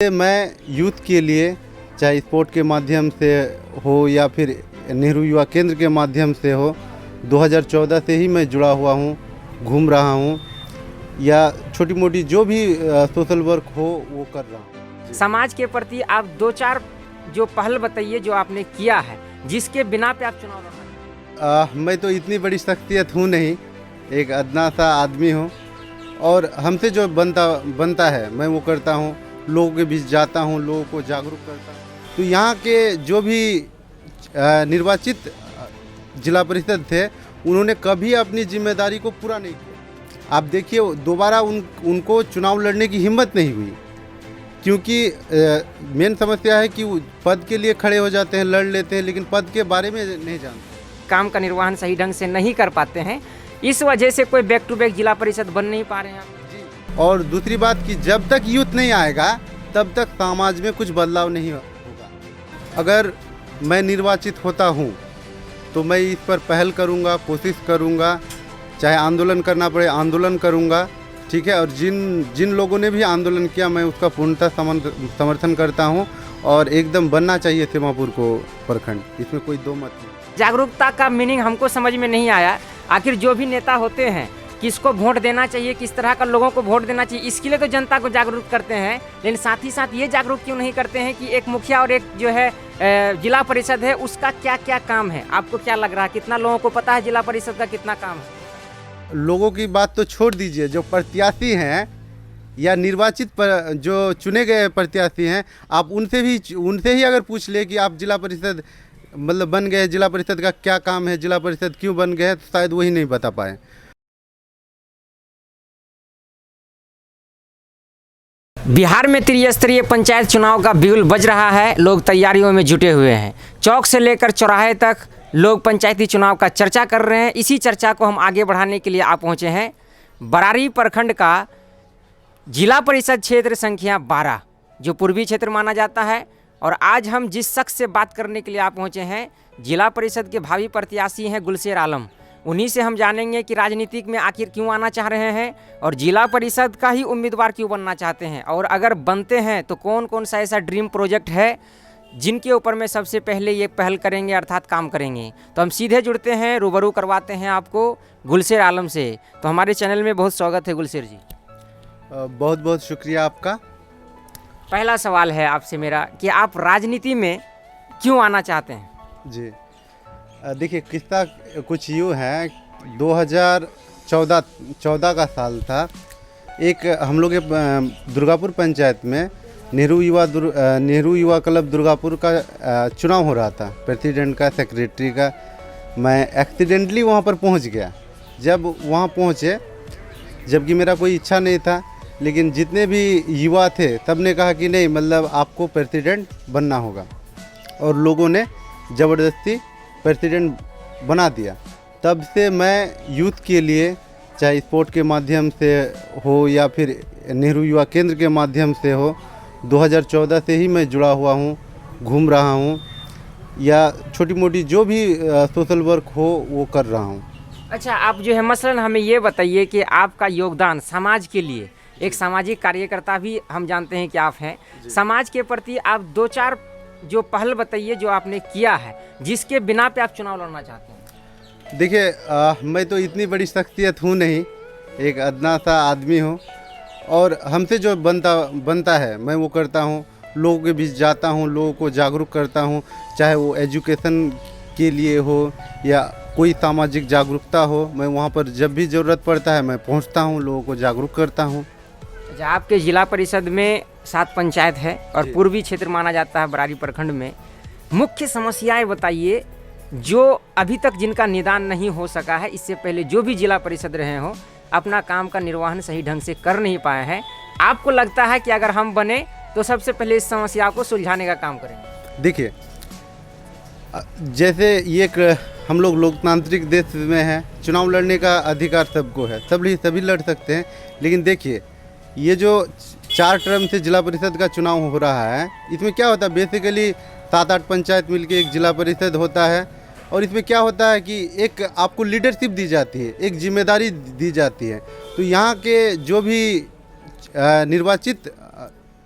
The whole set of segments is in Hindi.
मैं यूथ के लिए चाहे स्पोर्ट के माध्यम से हो या फिर नेहरू युवा केंद्र के माध्यम से हो 2014 से ही मैं जुड़ा हुआ हूँ, घूम रहा हूँ या छोटी मोटी जो भी सोशल वर्क हो वो कर रहा हूँ। समाज के प्रति आप दो चार जो पहल बताइए जो आपने किया है जिसके बिना पे आप चुनाव लड़। मैं तो इतनी बड़ी शख्सियत हूँ नहीं, एक अदना सा आदमी हूँ और हमसे जो बनता है मैं वो करता हूँ। लोगों के बीच जाता हूँ, लोगों को जागरूक करता हूँ। तो यहाँ के जो भी निर्वाचित जिला परिषद थे उन्होंने कभी अपनी जिम्मेदारी को पूरा नहीं किया। आप देखिए दोबारा उनको चुनाव लड़ने की हिम्मत नहीं हुई, क्योंकि मेन समस्या है कि वो पद के लिए खड़े हो जाते हैं, लड़ लेते हैं, लेकिन पद के बारे में नहीं जानते। काम का निर्वहन सही ढंग से नहीं कर पाते हैं, इस वजह से कोई बैक टू बैक जिला परिषद बन नहीं पा रहे हैं। और दूसरी बात कि जब तक यूथ नहीं आएगा तब तक समाज में कुछ बदलाव नहीं होगा। अगर मैं निर्वाचित होता हूँ तो मैं इस पर पहल करूँगा, कोशिश करूँगा, चाहे आंदोलन करना पड़े आंदोलन करूँगा, ठीक है। और जिन लोगों ने भी आंदोलन किया मैं उसका पूर्णतः समर्थन करता हूँ और एकदम बनना चाहिए सीमापुर को प्रखंड, इसमें कोई दो मत नहीं। जागरूकता का मीनिंग हमको समझ में नहीं आया। आखिर जो भी नेता होते हैं किसको वोट देना चाहिए, किस तरह का लोगों को वोट देना चाहिए, इसके लिए तो जनता को जागरूक करते हैं, लेकिन साथ ही साथ ये जागरूक क्यों नहीं करते हैं कि एक मुखिया और एक जो है जिला परिषद है उसका क्या क्या काम है। आपको क्या लग रहा है, कितना लोगों को पता है जिला परिषद का कितना काम है? लोगों की बात तो छोड़ दीजिए, जो प्रत्याशी हैं या निर्वाचित जो चुने गए प्रत्याशी हैं, आप उनसे ही अगर पूछ ले कि आप जिला परिषद मतलब बन गए, जिला परिषद का क्या काम है, जिला परिषद क्यों बन गए, तो शायद वही नहीं बता पाए। बिहार में त्रिस्तरीय पंचायत चुनाव का बिगुल बज रहा है, लोग तैयारियों में जुटे हुए हैं। चौक से लेकर चौराहे तक लोग पंचायती चुनाव का चर्चा कर रहे हैं। इसी चर्चा को हम आगे बढ़ाने के लिए आप पहुंचे हैं बरारी प्रखंड का जिला परिषद क्षेत्र संख्या 12 जो पूर्वी क्षेत्र माना जाता है। और आज हम जिस शख्स से बात करने के लिए आप पहुंचे हैं जिला परिषद के भावी प्रत्याशी हैं गुलशेर आलम। उन्हीं से हम जानेंगे कि राजनीतिक में आखिर क्यों आना चाह रहे हैं और जिला परिषद का ही उम्मीदवार क्यों बनना चाहते हैं, और अगर बनते हैं तो कौन कौन सा ऐसा ड्रीम प्रोजेक्ट है जिनके ऊपर में सबसे पहले ये पहल करेंगे अर्थात काम करेंगे। तो हम सीधे जुड़ते हैं, रूबरू करवाते हैं आपको गुलशेर आलम से। तो हमारे चैनल में बहुत स्वागत है गुलशेर जी। बहुत बहुत शुक्रिया आपका। पहला सवाल है आपसे मेरा कि आप राजनीति में क्यों आना चाहते हैं? जी देखिए, किस्सा कुछ यूँ है। 2014 का साल था। एक हम लोग के दुर्गापुर पंचायत में नेहरू युवा क्लब दुर्गापुर का चुनाव हो रहा था, प्रेसिडेंट का, सेक्रेटरी का। मैं एक्सीडेंटली वहाँ पर पहुँच गया। जब वहाँ पहुँचे, जबकि मेरा कोई इच्छा नहीं था, लेकिन जितने भी युवा थे सब ने कहा कि नहीं, मतलब आपको प्रेसिडेंट बनना होगा, और लोगों ने ज़बरदस्ती प्रेसिडेंट बना दिया। तब से मैं यूथ के लिए चाहे स्पोर्ट के माध्यम से हो या फिर नेहरू युवा केंद्र के माध्यम से हो 2014 से ही मैं जुड़ा हुआ हूँ, घूम रहा हूँ या छोटी मोटी जो भी सोशल वर्क हो वो कर रहा हूँ। अच्छा, आप जो है मसलन हमें ये बताइए कि आपका योगदान समाज के लिए, एक सामाजिक कार्यकर्ता भी हम जानते हैं कि आप हैं, समाज के प्रति आप दो चार जो पहल बताइए जो आपने किया है जिसके बिना पे आप चुनाव लड़ना चाहते हैं। देखिए, मैं तो इतनी बड़ी शख्सियत हूँ नहीं, एक अदना सा आदमी हूँ और हमसे जो बनता है मैं वो करता हूँ। लोगों के बीच जाता हूँ, लोगों को जागरूक करता हूँ, चाहे वो एजुकेशन के लिए हो या कोई सामाजिक जागरूकता हो। मैं वहाँ पर जब भी ज़रूरत पड़ता है मैं पहुँचता हूँ, लोगों को जागरूक करता हूँ। अच्छा, आपके जिला परिषद में 7 पंचायत है और पूर्वी क्षेत्र माना जाता है बरारी प्रखंड में। मुख्य समस्याएं बताइए जो अभी तक जिनका निदान नहीं हो सका है, इससे पहले जो भी जिला परिषद रहे हो अपना काम का निर्वहन सही ढंग से कर नहीं पाए हैं। आपको लगता है कि अगर हम बने तो सबसे पहले इस समस्या को सुलझाने का काम करेंगे? देखिए, जैसे ये हम लोग लोकतांत्रिक देश में हैं, चुनाव लड़ने का अधिकार सबको है, सभी लड़ सकते हैं। लेकिन देखिए, ये जो 4 टर्म से जिला परिषद का चुनाव हो रहा है, इसमें क्या होता है, बेसिकली 7-8 पंचायत मिलकर एक जिला परिषद होता है। और इसमें क्या होता है कि एक आपको लीडरशिप दी जाती है, एक जिम्मेदारी दी जाती है। तो यहाँ के जो भी निर्वाचित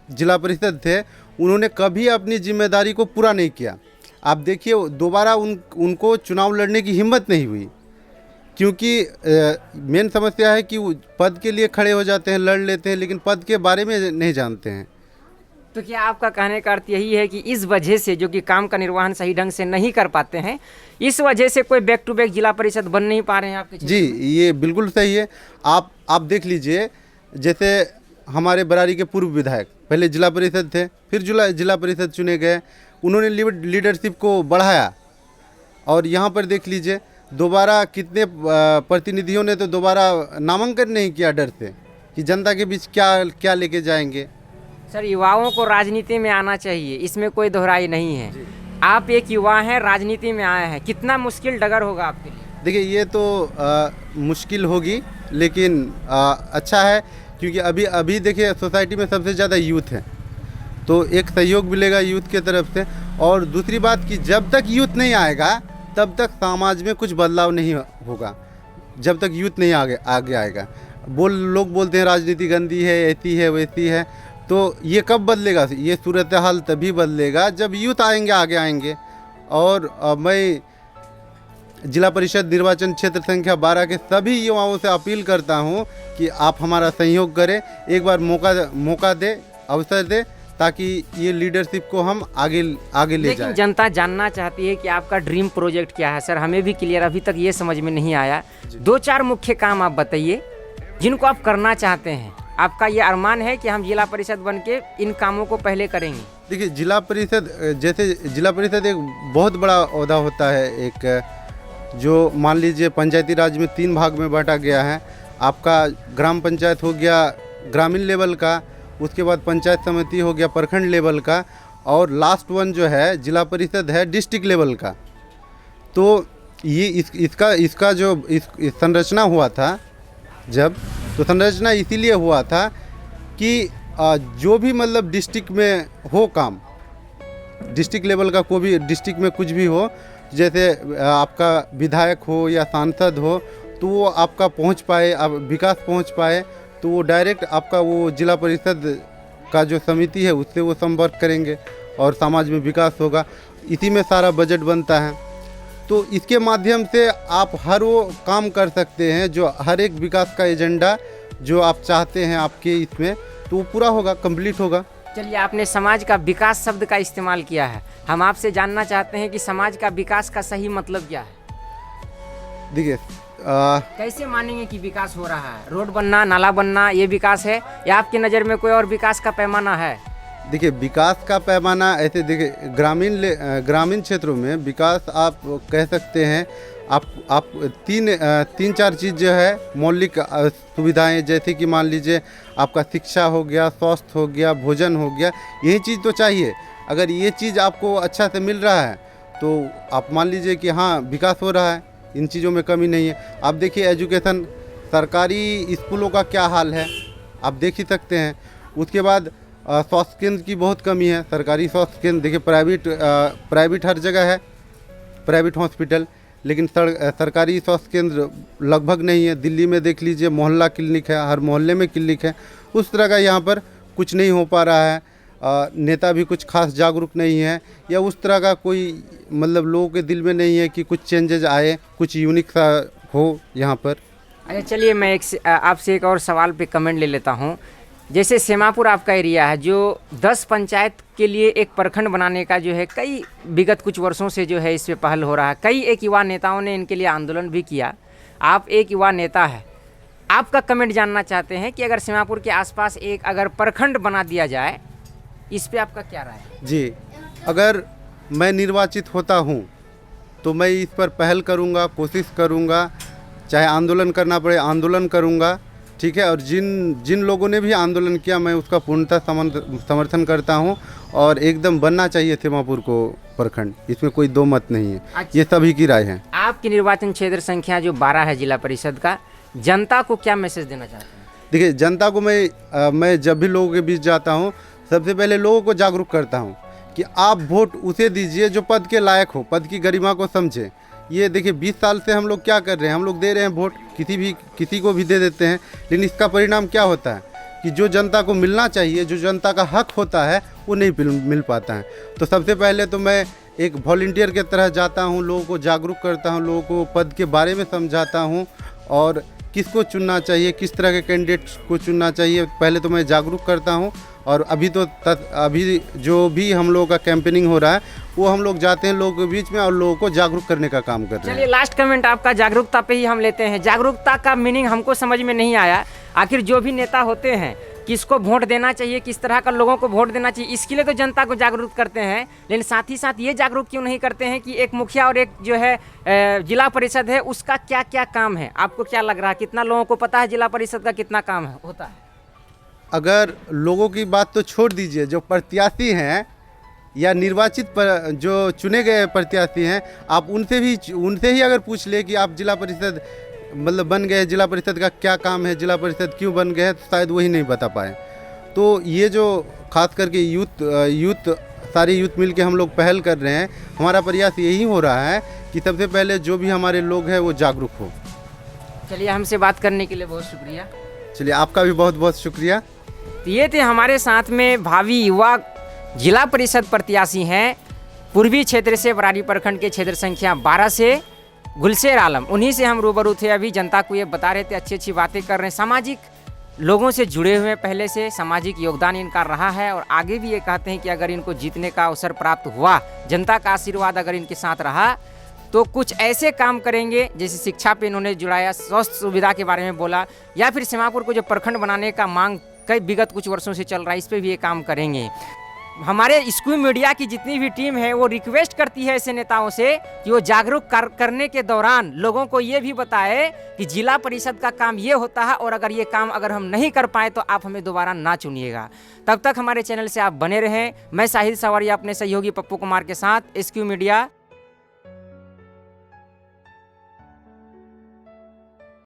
जिला परिषद थे उन्होंने कभी अपनी जिम्मेदारी को पूरा नहीं किया। आप देखिए दोबारा उनको चुनाव लड़ने की हिम्मत नहीं हुई, क्योंकि मेन समस्या है कि वो पद के लिए खड़े हो जाते हैं, लड़ लेते हैं, लेकिन पद के बारे में नहीं जानते हैं। तो क्या आपका कहने का अर्थ यही है कि इस वजह से जो कि काम का निर्वहन सही ढंग से नहीं कर पाते हैं, इस वजह से कोई बैक टू बैक जिला परिषद बन नहीं पा रहे हैं आपके जी, ये बिल्कुल सही है। आप देख लीजिए, जैसे हमारे बरारी के पूर्व विधायक पहले जिला परिषद थे, फिर जिला परिषद चुने गए, उन्होंने लीडरशिप को बढ़ाया। और यहाँ पर देख लीजिए दोबारा कितने प्रतिनिधियों ने तो दोबारा नामांकन नहीं किया, डर से कि जनता के बीच क्या लेके जाएंगे। सर, युवाओं को राजनीति में आना चाहिए, इसमें कोई दोहराई नहीं है। आप एक युवा हैं, राजनीति में आए हैं, कितना मुश्किल डगर होगा आपके लिए? देखिए ये तो मुश्किल होगी, लेकिन अच्छा है, क्योंकि अभी देखिए सोसाइटी में सबसे ज़्यादा यूथ है, तो एक सहयोग मिलेगा यूथ के तरफ से। और दूसरी बात कि जब तक यूथ नहीं आएगा तब तक समाज में कुछ बदलाव नहीं होगा, जब तक यूथ नहीं आगे आएगा। लोग बोलते हैं राजनीति गंदी है, ऐसी है, वैसी है, तो ये कब बदलेगा? ये सूरत हाल तभी बदलेगा जब यूथ आगे आएंगे। और मैं जिला परिषद निर्वाचन क्षेत्र संख्या 12 के सभी युवाओं से अपील करता हूं कि आप हमारा सहयोग करें, एक बार मौका दे, अवसर दे, ताकि ये लीडरशिप को हम आगे ले जाएं। लेकिन जनता जानना चाहती है कि आपका ड्रीम प्रोजेक्ट क्या है। सर, हमें भी क्लियर अभी तक ये समझ में नहीं आया। 2-4 मुख्य काम आप बताइए जिनको आप करना चाहते हैं। आपका ये अरमान है कि हम जिला परिषद बन के इन कामों को पहले करेंगे। देखिए जिला परिषद एक बहुत बड़ा ओहदा होता है, एक जो मान लीजिए पंचायती राज में 3 भाग में बांटा गया है। आपका ग्राम पंचायत हो गया ग्रामीण लेवल का, उसके बाद पंचायत समिति हो गया प्रखंड लेवल का, और लास्ट वन जो है जिला परिषद है डिस्ट्रिक्ट लेवल का। तो ये इसका जो संरचना हुआ था, जब तो संरचना इसीलिए हुआ था कि जो भी मतलब डिस्ट्रिक्ट में हो काम, डिस्ट्रिक्ट लेवल का कोई भी डिस्ट्रिक्ट में कुछ भी हो, जैसे आपका विधायक हो या सांसद हो, तो वो आपका पहुंच पाए, आप विकास पहुंच पाए, तो वो डायरेक्ट आपका वो जिला परिषद का जो समिति है उससे वो संपर्क करेंगे और समाज में विकास होगा। इसी में सारा बजट बनता है। तो इसके माध्यम से आप हर वो काम कर सकते हैं जो हर एक विकास का एजेंडा जो आप चाहते हैं आपके इसमें, तो वो पूरा होगा, कंप्लीट होगा। चलिए, आपने समाज का विकास शब्द का इस्तेमाल किया है। हम आपसे जानना चाहते हैं कि समाज का विकास का सही मतलब क्या है? देखिए कैसे मानेंगे कि विकास हो रहा है? रोड बनना, नाला बनना, ये विकास है या आपकी नज़र में कोई और विकास का पैमाना है? देखिए विकास का पैमाना ऐसे, देखिए ग्रामीण क्षेत्रों में विकास आप कह सकते हैं, आप तीन चार चीज़ जो है मौलिक सुविधाएं, जैसे कि मान लीजिए आपका शिक्षा हो गया, स्वास्थ्य हो गया, भोजन हो गया, यही चीज़ तो चाहिए। अगर ये चीज़ आपको अच्छा से मिल रहा है तो आप मान लीजिए कि हाँ विकास हो रहा है, इन चीज़ों में कमी नहीं है। आप देखिए एजुकेशन, सरकारी स्कूलों का क्या हाल है आप देख ही सकते हैं। उसके बाद स्वास्थ्य केंद्र की बहुत कमी है। सरकारी स्वास्थ्य केंद्र देखिए, प्राइवेट हर जगह है, प्राइवेट हॉस्पिटल, लेकिन सरकारी स्वास्थ्य केंद्र लगभग नहीं है। दिल्ली में देख लीजिए मोहल्ला क्लिनिक है, हर मोहल्ले में क्लिनिक है। उस तरह का यहाँ पर कुछ नहीं हो पा रहा है। नेता भी कुछ खास जागरूक नहीं है, या उस तरह का कोई मतलब लोगों के दिल में नहीं है कि कुछ चेंजेज आए, कुछ यूनिक सा हो यहाँ पर। अच्छा, चलिए मैं आपसे एक और सवाल पे कमेंट ले लेता हूँ। जैसे सेमापुर आपका एरिया है, जो 10 पंचायत के लिए एक प्रखंड बनाने का जो है कई विगत कुछ वर्षों से जो है इस पर पहल हो रहा है। कई एक युवा नेताओं ने इनके लिए आंदोलन भी किया। आप एक युवा नेता है, आपका कमेंट जानना चाहते हैं कि अगर सेमापुर के आसपास एक अगर प्रखंड बना दिया जाए, इस पे आपका क्या राय है? जी, अगर मैं निर्वाचित होता हूँ तो मैं इस पर पहल करूँगा, कोशिश करूँगा, चाहे आंदोलन करना पड़े आंदोलन करूँगा, ठीक है। और जिन लोगों ने भी आंदोलन किया मैं उसका पूर्णतः समर्थन करता हूँ, और एकदम बनना चाहिए सेमापुर को प्रखंड, इसमें कोई दो मत नहीं है। अच्छा, ये सभी की राय है। आपकी निर्वाचन क्षेत्र संख्या जो 12 है जिला परिषद का, जनता को क्या मैसेज देना चाहते हैं? देखिए जनता को मैं जब भी लोगों के बीच जाता हूँ सबसे पहले लोगों को जागरूक करता हूँ कि आप वोट उसे दीजिए जो पद के लायक हो, पद की गरिमा को समझे। ये देखिए 20 साल से हम लोग क्या कर रहे हैं, हम लोग दे रहे हैं वोट, किसी को भी दे देते हैं, लेकिन इसका परिणाम क्या होता है? कि जो जनता को मिलना चाहिए, जो जनता का हक होता है, वो नहीं मिल पाता है। तो सबसे पहले तो मैं एक वॉलंटियर के तरह जाता हूँ, लोगों को जागरूक करता हूँ, लोगों को पद के बारे में समझाता हूँ और किसको चुनना चाहिए, किस तरह के कैंडिडेट को चुनना चाहिए, पहले तो मैं जागरूक करता हूँ। और अभी जो भी हम लोगों का कैंपेनिंग हो रहा है, वो हम लोग जाते हैं लोगों के बीच में और लोगों को जागरूक करने का काम कर रहे हैं। चलिए लास्ट कमेंट आपका जागरूकता पे ही हम लेते हैं। जागरूकता का मीनिंग हमको समझ में नहीं आया। आखिर जो भी नेता होते हैं, किसको वोट देना चाहिए, किस तरह का लोगों को वोट देना चाहिए, इसके लिए तो जनता को जागरूक करते हैं, लेकिन साथ ही साथ ये जागरूक क्यों नहीं करते हैं कि एक मुखिया और एक जो है जिला परिषद है, उसका क्या क्या काम है। आपको क्या लग रहा है, कितना लोगों को पता है जिला परिषद का कितना काम होता है? अगर लोगों की बात तो छोड़ दीजिए, जो प्रत्याशी हैं या निर्वाचित जो चुने गए प्रत्याशी हैं, आप उनसे ही अगर पूछ ले कि आप जिला परिषद मतलब बन गए, जिला परिषद का क्या काम है, जिला परिषद क्यों बन गए, तो शायद वही नहीं बता पाए। तो ये जो खास करके यूथ सारी यूथ मिल के हम लोग पहल कर रहे हैं, हमारा प्रयास यही हो रहा है कि सबसे पहले जो भी हमारे लोग हैं वो जागरूक हो। चलिए, हमसे बात करने के लिए बहुत शुक्रिया। चलिए, आपका भी बहुत बहुत शुक्रिया। तो ये थे हमारे साथ में भावी युवा जिला परिषद प्रत्याशी हैं पूर्वी क्षेत्र से, बरारी प्रखंड के क्षेत्र संख्या 12 से गुलशेर आलम। उन्हीं से हम रूबरू थे। अभी जनता को ये बता रहे थे, अच्छी अच्छी बातें कर रहे हैं, सामाजिक लोगों से जुड़े हुए, पहले से सामाजिक योगदान इनका रहा है और आगे भी ये कहते हैं कि अगर इनको जीतने का अवसर प्राप्त हुआ, जनता का आशीर्वाद अगर इनके साथ रहा, तो कुछ ऐसे काम करेंगे। जैसे शिक्षा पे इन्होंने जुड़ाया, स्वास्थ्य सुविधा के बारे में बोला, या फिर सीमापुर को जो प्रखंड बनाने का मांग कई विगत कुछ वर्षों से चल रहा है, इस पर भी ये काम करेंगे। हमारे स्कूल मीडिया की जितनी भी टीम है वो रिक्वेस्ट करती है ऐसे नेताओं से कि वो जागरूक करने के दौरान लोगों को ये भी बताए कि जिला परिषद का काम ये होता है और अगर ये काम अगर हम नहीं कर पाए तो आप हमें दोबारा ना चुनिएगा। तब तक हमारे चैनल से आप बने रहें। मैं साहिल सवारिया अपने सहयोगी पप्पू कुमार के साथ, स्कूल मीडिया।